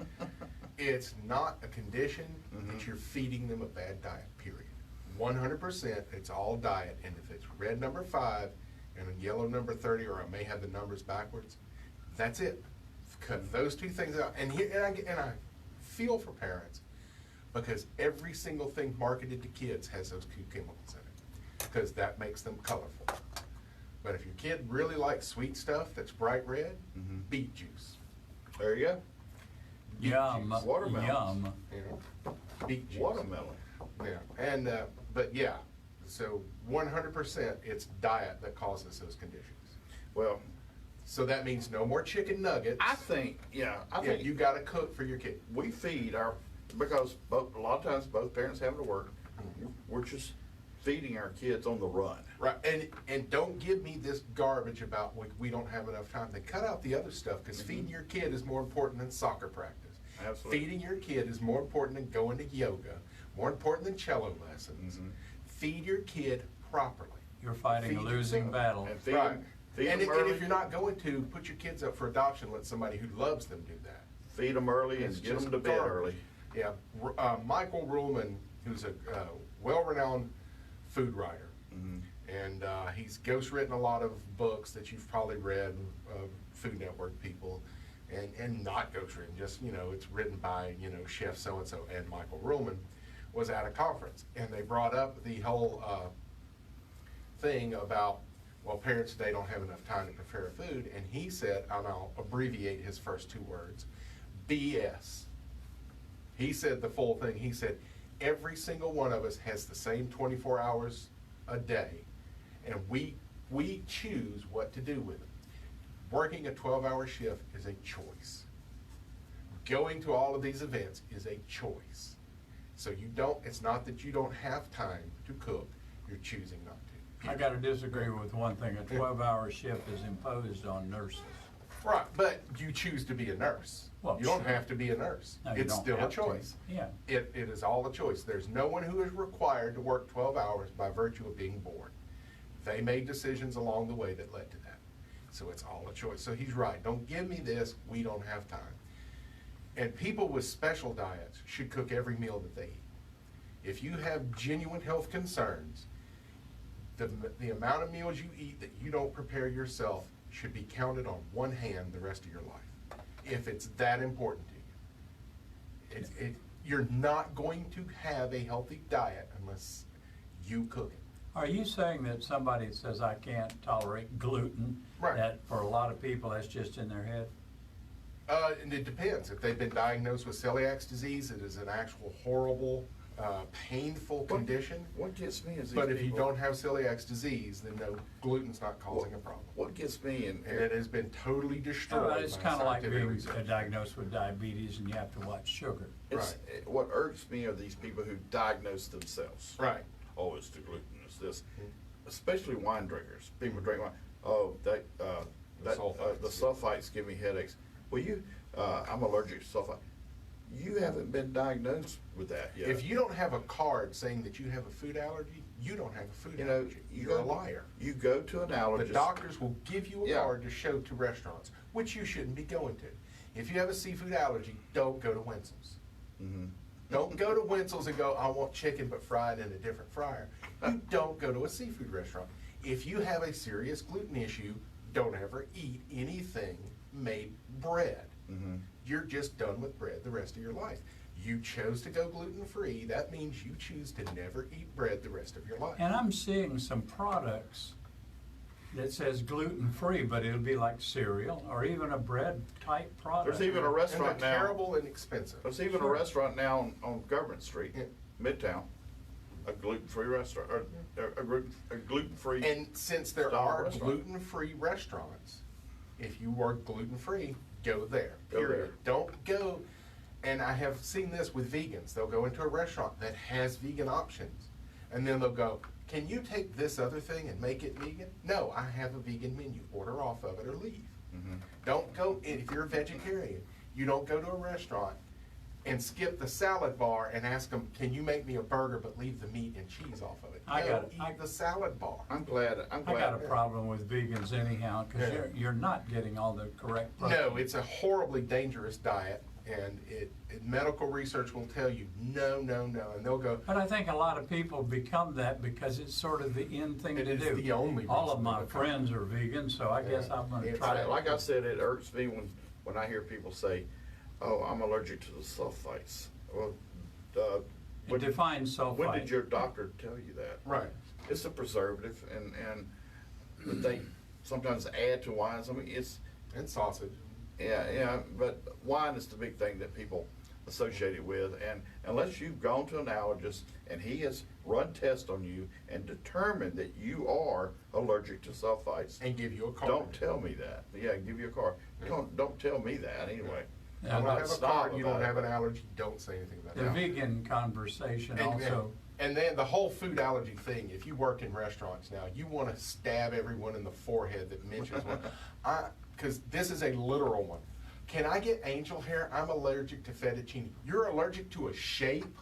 it's not a condition, it's you're feeding them a bad diet, period. 100%, it's all diet, and if it's red number 5 and a yellow number 30, or I may have the numbers backwards, that's it. Cut those two things out. And I feel for parents, because every single thing marketed to kids has those two chemicals in it, because that makes them colorful. But if your kid really likes sweet stuff that's bright red, beet juice. There you go. Beet Yum. juice. Watermelon. Yum. You know, beet juice. Watermelon. Yeah, and but yeah, so 100% it's diet that causes those conditions. Well, so that means no more chicken nuggets. I think, I think you got to cook for your kid. We feed because a lot of times both parents having to work, we're just feeding our kids on the run. Right, and don't give me this garbage about we don't have enough time. Then cut out the other stuff, because feeding your kid is more important than soccer practice. Absolutely. Feeding your kid is more important than going to yoga, more important than cello lessons. Feed your kid properly. You're fighting a losing battle. And feed Right. Feed And them if early. you're not going to, put your kids up for adoption, let somebody who loves them do that. Feed them early and It's get just them to bed garbage. early. Yeah, Michael Ruhlman, who's a well-renowned food writer, and he's ghostwritten a lot of books that you've probably read, Food Network people, and not ghostwritten, just, it's written by, Chef so-and-so, and Michael Ruhlman was at a conference, and they brought up the whole thing about, well, parents today don't have enough time to prepare food, and he said, and I'll abbreviate his first two words, BS. He said the full thing. He said, every single one of us has the same 24 hours a day, and we choose what to do with it. Working a 12-hour shift is a choice. Going to all of these events is a choice. So it's not that you don't have time to cook, you're choosing not to. I got to disagree with one thing. A 12-hour shift is imposed on nurses. Right, but you choose to be a nurse. Well, you don't sure. have to be a nurse. No, you It's don't still a have to. choice. Yeah. It is all a choice. There's no one who is required to work 12 hours by virtue of being born. They made decisions along the way that led to that. So it's all a choice. So he's right. Don't give me this. We don't have time. And people with special diets should cook every meal that they eat. If you have genuine health concerns, the amount of meals you eat that you don't prepare yourself should be counted on one hand the rest of your life, if it's that important to you. You're not going to have a healthy diet unless you cook it. Are you saying that somebody says, I can't tolerate gluten, Right. that for a lot of people that's just in their head? And it depends. If they've been diagnosed with celiac disease, it is an actual horrible, painful condition. What gets me is these But if you people- don't have celiac disease, then no, gluten's not causing a problem. What gets me And it has been totally destroyed. It's by kind of like scientific being research. diagnosed with diabetes and you have to watch sugar. What irks me are these people who diagnose themselves. Right. Oh, it's the gluten, it's this. Especially wine drinkers. People drink wine. Oh, the sulfites give me headaches. Well, I'm allergic to sulfite. You haven't been diagnosed with that yet. If you don't have a card saying that you have a food allergy, you don't have a food allergy. You're a liar. You go to an The allergist. doctors will give you a card to show to restaurants, which you shouldn't be going to. If you have a seafood allergy, don't go to Wenzel's. Don't go to Wenzel's and go, I want chicken but fried in a different fryer. You don't go to a seafood restaurant. If you have a serious gluten issue, don't ever eat anything made bread. You're just done with bread the rest of your life. You chose to go gluten-free. That means you choose to never eat bread the rest of your life. And I'm seeing some products that says gluten-free, but it'll be like cereal or even a bread-type product. There's even a restaurant And they're now. terrible and expensive. There's even a restaurant now on Government Street, Midtown, a gluten-free restaurant, or a gluten-free. And since there style are restaurant. gluten-free restaurants, if you are gluten-free, go there. Go Period. there. Don't go, and I have seen this with vegans. They'll go into a restaurant that has vegan options, and then they'll go, can you take this other thing and make it vegan? No, I have a vegan menu. Order off of it or leave. Don't go, if you're a vegetarian, you don't go to a restaurant and skip the salad bar and ask them, can you make me a burger but leave the meat and cheese off of it? Eat the salad bar. I'm glad. I got a problem with vegans anyhow, because you're not getting all the correct protein. No, it's a horribly dangerous diet, and medical research will tell you no, and they'll go. But I think a lot of people become that because it's sort of the in thing to do. It is the only all reason of my to become friends are vegan, so I guess I'm going to try it. Like I said, it irks me when I hear people say, "Oh, I'm allergic to the sulfites." Well, define sulfite. When did your doctor tell you that? Right. It's a preservative, and they sometimes add to wines. I mean, and sausage. Yeah, but wine is the big thing that people associate it with, and unless you've gone to an allergist and he has run tests on you and determined that you are allergic to sulfites, and give you a card. Don't tell me that. Yeah, give you a card. Don't tell me that anyway. You don't have a card, you don't have an allergy, don't say anything about the that. vegan conversation also. And then the whole food allergy thing, if you work in restaurants now, you want to stab everyone in the forehead that mentions one. Because this is a literal one. Can I get angel hair? I'm allergic to fettuccine. You're allergic to a shape?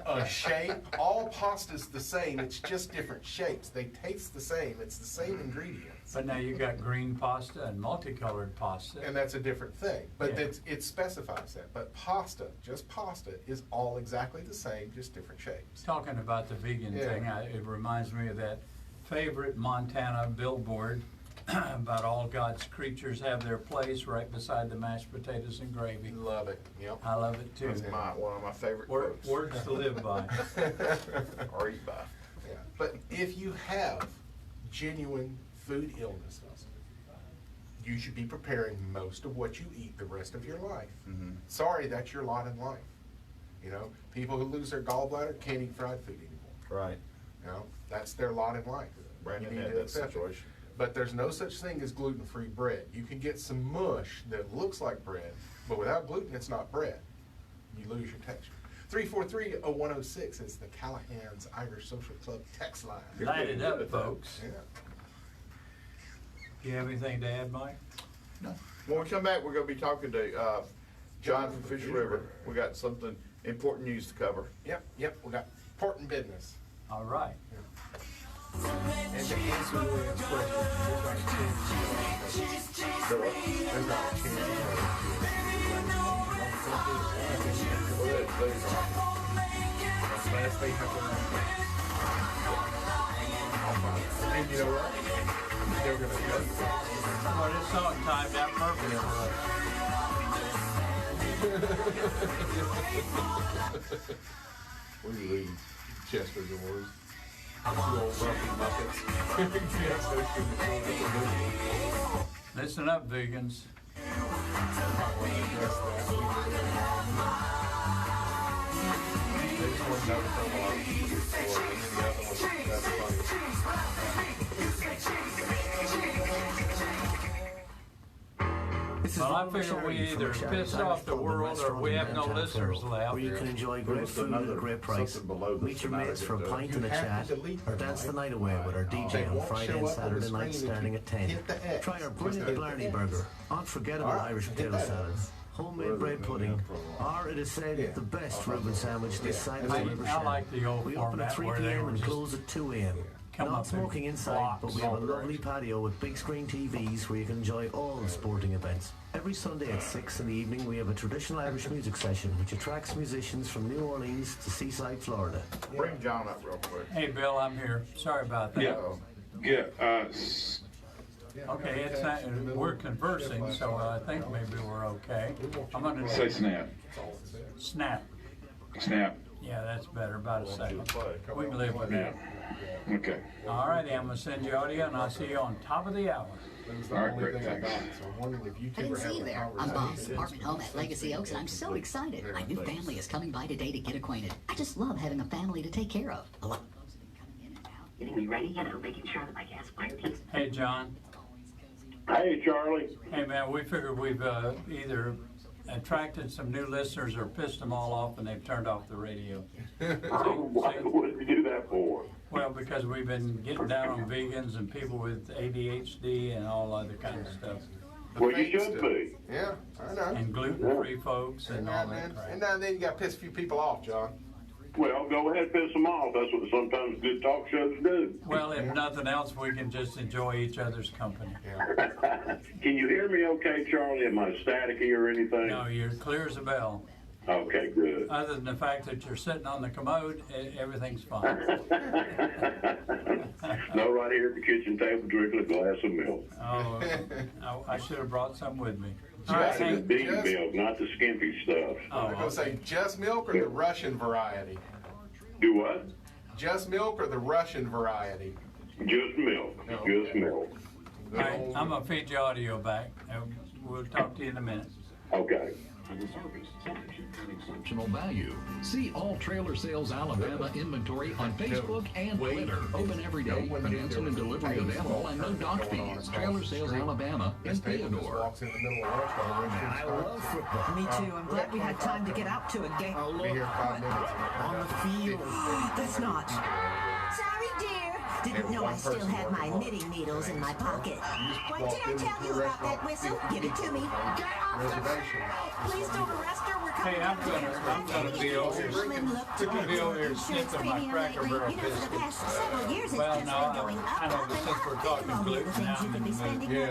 A shape? All pasta's the same, it's just different shapes. They taste the same, it's the same ingredients. But now you got green pasta and multicolored pasta. And that's a different thing. But it specifies that. But pasta, just pasta, is all exactly the same, just different shapes. Talking about the vegan thing, it reminds me of that favorite Montana billboard about all God's creatures have their place right beside the mashed potatoes and gravy. Love it. Yep. I love it too. That's one of my favorite quotes. Words to live by. Or eat by. Yeah. But if you have genuine food illnesses, you should be preparing most of what you eat the rest of your life. Sorry, that's your lot in life. You know, people who lose their gallbladder can't eat fried food anymore. Right. You know, that's their lot in life. Brandon You need had to that accept it. situation. But there's no such thing as gluten-free bread. You can get some mush that looks like bread, but without gluten, it's not bread. You lose your texture. 343-0106 is the Callahan's Irish Social Club text line. Light it up, folks. Yeah. You have anything to add, Mike? No. When we come back, we're going to be talking to John from Fish River. We got something important news to cover. Yep. We got important business. All right. And to answer William's question, there's not a chance. There's not a chance. And you know what? They're going to cut you. Well, this song timed out perfectly for us. What are you reading? Chester's Awards. You old grumpy Muppets. Listen up, vegans. Well, I figure we either pissed off the world or we have no listeners left. Where you can enjoy great food at a great price, meet your mates for a pint and a chat, or dance the night away with our DJ on Friday and Saturday nights starting at 10. Try our brilliant Blarney Burger, unforgettable Irish potato salad, homemade bread pudding, or it is said the best Reuben sandwich this side of the river. I like the old We open at 3 format where they p.m. were and just close at 2 a.m. Not smoking inside, but we have a lovely patio with big screen TVs where you can enjoy all the sporting events. Every Sunday at 6 in the evening, we have a traditional Irish music session which attracts musicians from New Orleans to Seaside, Florida. Bring John up real quick. Hey, Bill, I'm here. Sorry about that. Yeah. Okay, it's not, we're conversing, so I think maybe we're okay. I'm gonna Say snap. snap. Snap. Yeah, that's better, about a second. play. We can live with that. Okay. All righty, I'm gonna send you audio and I'll see you on top of the hour. That was the All right, only great, thing I got, thanks. so I'm wondering if you I two were didn't see having you a there. I'm conversation. Bob's apartment home at Legacy Oaks, and I'm so excited. My new family is coming by today to get acquainted. I just love having a family to take care of. A lot of folks have been coming in and out, getting me ready, making sure that my gas fire keeps. Hey, John. Hey, Charlie. Hey, man, we figured we've either attracted some new listeners or pissed them all off and they've turned off the radio. What did you do that for? Well, because we've been getting down on vegans and people with ADHD and all other kinds of stuff. Well, you should be. Yeah, I know. And gluten-free folks and all that And crap. now and then you got to piss a few people off, John. Well, go ahead and piss them off. That's what sometimes good talk shows do. Well, if nothing else, we can just enjoy each other's company. Can you hear me okay, Charlie? Am I staticky or anything? No, you're clear as a bell. Okay, good. Other than the fact that you're sitting on the commode, everything's fine. No, right here at the kitchen table drinking a glass of milk. Oh, I should have brought some with me. All That's right, the Hank. bean milk, not the skimpy stuff. I'm going to say just milk or the Russian variety? Do what? Just milk or the Russian variety? Just milk. Okay. Just milk. All right, I'm going to feed you audio back. We'll talk to you in a minute. Okay. Exceptional value. See all Trailer Sales Alabama inventory on Facebook and Twitter. Open every day. Financing and delivery available and no dock fees. Trailer Sales Alabama in Theodore. I love football. Me too. I'm glad we had time to get out to a game. Be here 5 minutes. On the field. That's not. Sorry, dear. Didn't know I still had my knitting needles in my pocket. Why did I tell you about that whistle? Give it to me. Get off the bed! Please don't arrest her. We're coming. Hey, I'm gonna be over here sniffing my Cracker Barrel biscuits. Well, no, I know, but since we're talking gluten now, I'm in the mood.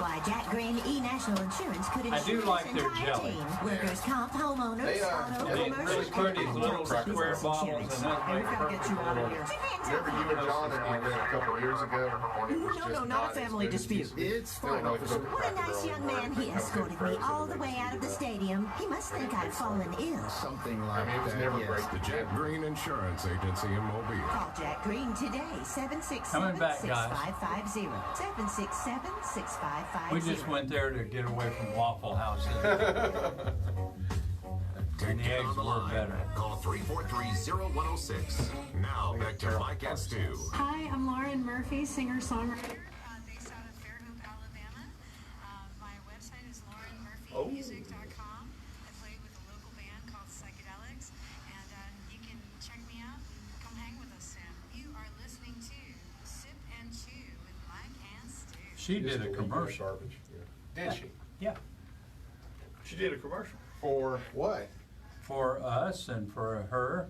Why, Jack Green E-National Insurance could I do like their jelly. Workers' comp, homeowners, auto, They commercial. really put these little square bottles and that makes perfect little. Remember you and John and I went a couple of years ago? When it was just not a family dispute. It's fine. What a nice young man. He escorted me all the way out of the stadium. He must think I've fallen ill. Something like it was that, never yes. great. The Jack Green Insurance Agency in Mobile. Call Jack Green today, 767-6550. 767-6550. We just went there to get away from Waffle House. And the eggs were better. Call 343-0106. Now back to Mike and Stu. Hi, I'm Lauren Murphy, singer-songwriter based out of Fairhope, Alabama. My website is laurenmurphymusic.com. I play with a local band called Psychedelics, and you can check me out and come hang with us soon. You are listening to Sip and Chew with Mike and Stu. She did a commercial. Did she? Yeah. She did a commercial. For what? For us and for her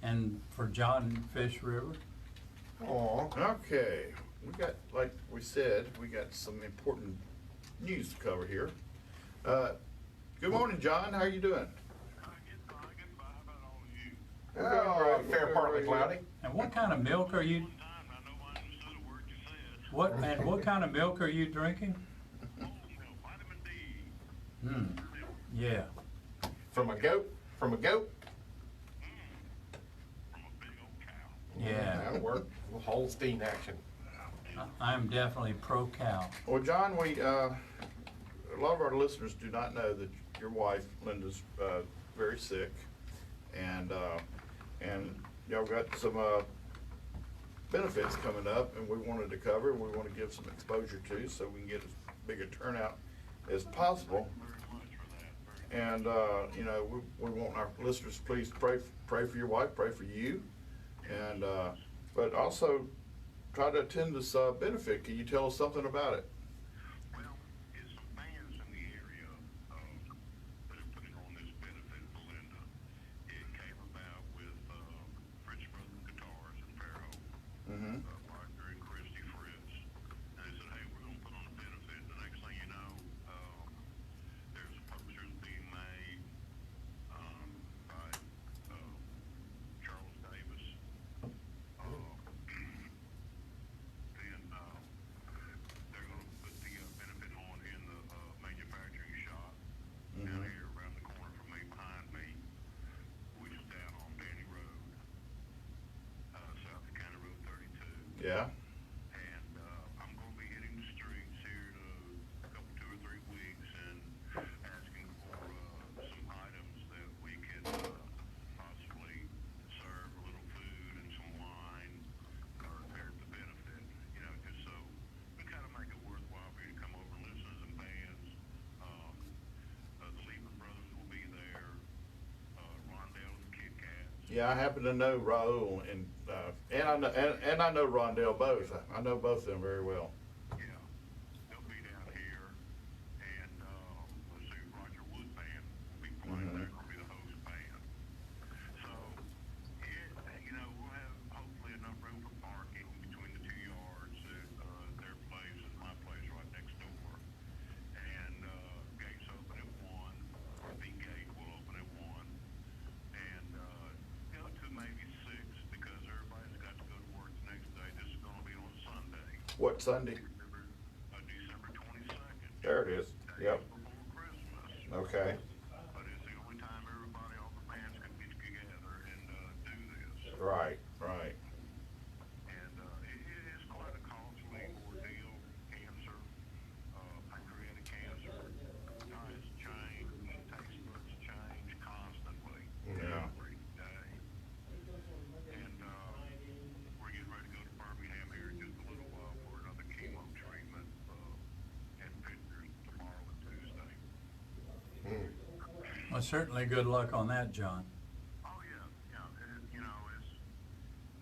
and for John Fish River. Oh. Okay. We got, like we said, we got some important news to cover here. Good morning, John. How are you doing? Oh, fair, partly cloudy. And what kind of milk are you? What kind of milk are you drinking? Yeah. From a goat? From a goat? Yeah. That'll work. Holstein action. I'm definitely pro-cow. Well, John, we a lot of our listeners do not know that your wife, Linda's very sick, and y'all got some benefits coming up, and we wanted to cover, and we want to give some exposure to, so we can get as big a turnout as possible. And you know, we want our listeners to please pray for your wife, pray for you, and but also try to attend this benefit. Can you tell us something about it? Yeah. And I'm going to be hitting the streets here in a couple, 2 or 3 weeks, and asking for some items that we could possibly serve a little food and some wine, or at the benefit, you know, just so we kind of make it worthwhile for you to come over and listen to some bands. The Lehman Brothers will be there, Rondell and Kit Kats. Yeah, I happen to know Raul and I know Rondell both. I know both of them very well. Yeah, they'll be down here, and let's see, Roger Wood Band will be playing there. Will be the host band. So, you know, we'll have hopefully enough room for parking between the 2 yards at their place and my place right next door. And gates open at 1. The gate will open at 1. And you know, to maybe 6, because everybody's got to go to work the next day. This is going to be on Sunday. What Sunday? December 22nd. There it is. Yep. Before Christmas. Okay. But it's the only time everybody, all the bands can get together and do this. Right. Right. And it is quite a costly ordeal. Cancer, pancreatic cancer, diets change, taste buds change constantly. Yeah. Every day. And we're getting ready to go to Birmingham here in just a little while for another chemo treatment and pictures tomorrow and Tuesday. Well, certainly good luck on that, John. Oh yeah, you know, it's,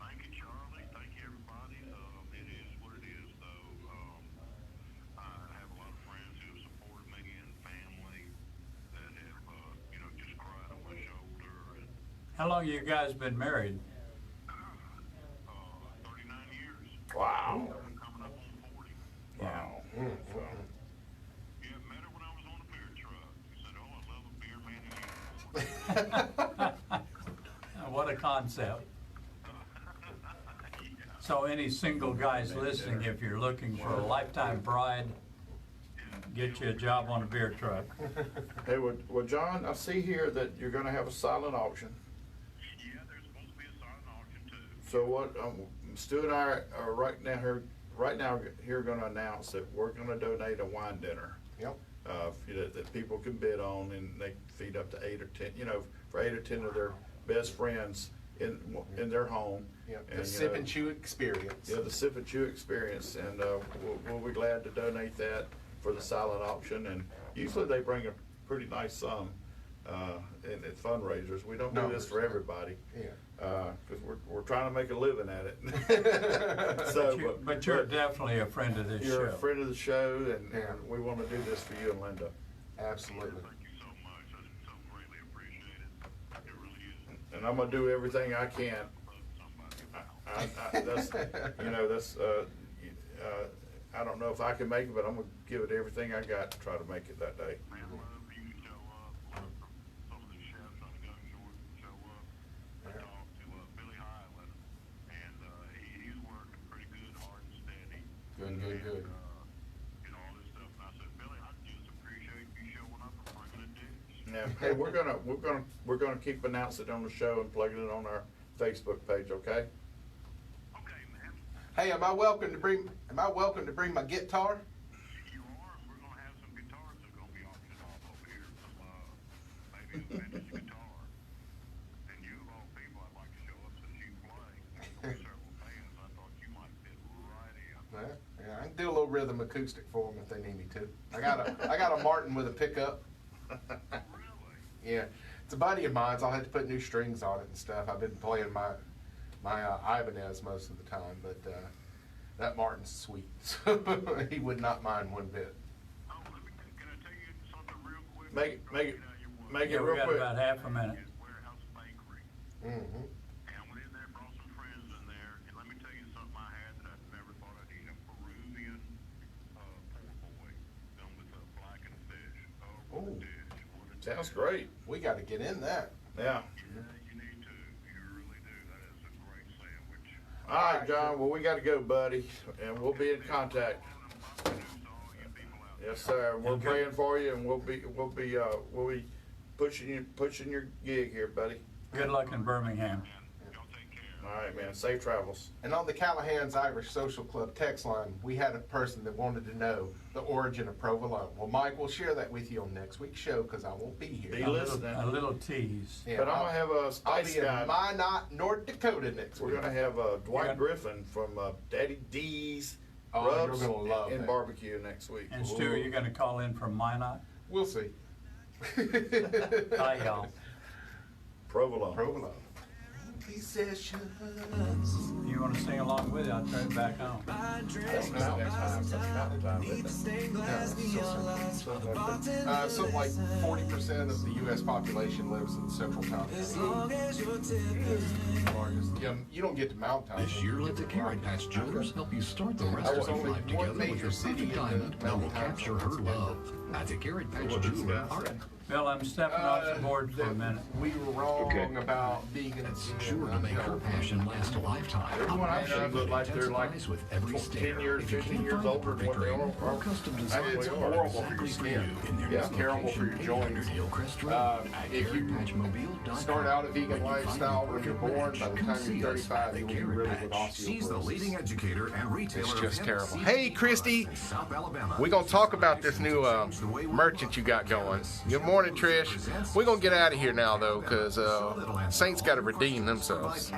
thank you, Charlie, thank you, everybody. It is what it is, though. I have a lot of friends who have supported me and family that have, you know, just cried on my shoulder. And, How long you guys been married? 39 years. Wow. I'm coming up on 40. Wow. Yeah, met her when I was on a beer truck. She said, "Oh, I love a beer man in you." What a concept. So any single guys listening, if you're looking for a lifetime bride, get you a job on a beer truck. Hey, well, John, I see here that you're going to have a silent auction. Yeah, there's supposed to be a silent auction too. So what? Stu and I are right now here going to announce that we're going to donate a wine dinner. Yep. That people can bid on, and they feed up to 8 or 10. You know, for 8 or 10 of their best friends in their home. Yep. The sip and chew experience. Yeah, the sip and chew experience, and we'll be glad to donate that for the silent auction. And usually they bring a pretty nice sum in fundraisers. We don't do this for everybody. Yeah. Because we're trying to make a living at it. So, but you're definitely a friend of this show. You're a friend of the show, and we want to do this for you and Linda. Absolutely. Thank you so much. That's so greatly appreciated. It really is. And I'm gonna do everything I can. I don't know if I can make it, but I'm gonna give it everything I got to try to make it that day. Man, I love for you to show up. Some of the chefs on the gun short show up. I talked to Billy Highland, and he's working pretty good, hard and steady. Good. And all this stuff. And I said, Billy, I just appreciate you showing up and bringing a dish. Yeah. Hey, we're gonna keep announcing it on the show and plugging it on our Facebook page. Okay. Okay, man. Hey, am I welcome to bring my guitar? You are. We're gonna have some guitars that are gonna be auctioned off over here. Some maybe a vintage guitar. And you of all people, I'd like to show up since you play. There's several bands. I thought you might fit right in. Yeah, I can do a little rhythm acoustic for them if they need me to. I got a Martin with a pickup. Really? Yeah, it's a buddy of mine, so I'll have to put new strings on it and stuff. I've been playing my Ibanez most of the time, but that Martin's sweet, so he would not mind one bit. Oh, can I tell you something real quick? Make it Yeah, we real got quick. about half a minute. Warehouse Bakery. Mm-hmm. And I went in there, brought some friends in there, and let me tell you something I had that I never thought I'd eat. A Peruvian pork boy done with blackened fish. Oh, what a dish. What a Sounds dish. great. We got to get in that. Yeah. Yeah, you need to. You really do. That is a great sandwich. All right, John. Well, we got to go, buddy, and we'll be in contact. Yes, sir. We're praying for you, and we'll be pushing your gig here, buddy. Good luck in Birmingham. Y'all take care. All right, man. Safe travels. And on the Callahan's Irish Social Club text line, we had a person that wanted to know the origin of provolone. Well, Mike, we'll share that with you on next week's show because I won't be here. Be listening. A little tease. Yeah, But I'm going to have a spice I'll be guy. in Minot, North Dakota next week. We're going to have Dwight Griffin from Daddy D's Rubs you're gonna love and that. Barbecue next week. And Stu, are you going to call in from Minot? We'll see. Hi, y'all. Provolone. Provolone. You want to sing along with it? I'll turn it back on. Something like 40% of the U.S. population lives in central time. You don't get to mountain time. This year, let the Carrot Patch Jewelers help you start the rest of your life together with your perfect diamond that will capture her love. At the Carrot Patch Jeweler, Bill, I'm stepping off the board for a minute. We were wrong about vegans. sure to make her passion last a lifetime. Everyone I've seen look like they're like with every 10 years, 15 years older than what they are. It's horrible for your skin. It's terrible for your joints. If you start out a vegan lifestyle when you're born, by the time you're 35, you'll be riddled with osteoporosis. She's the leading educator and retailer It's of just hemp terrible. seeds Hey, Christy, South Alabama. we're going to talk about this new merchant you got going. Good morning, Trish. We're going to get out of here now, though, because Saints got to redeem themselves.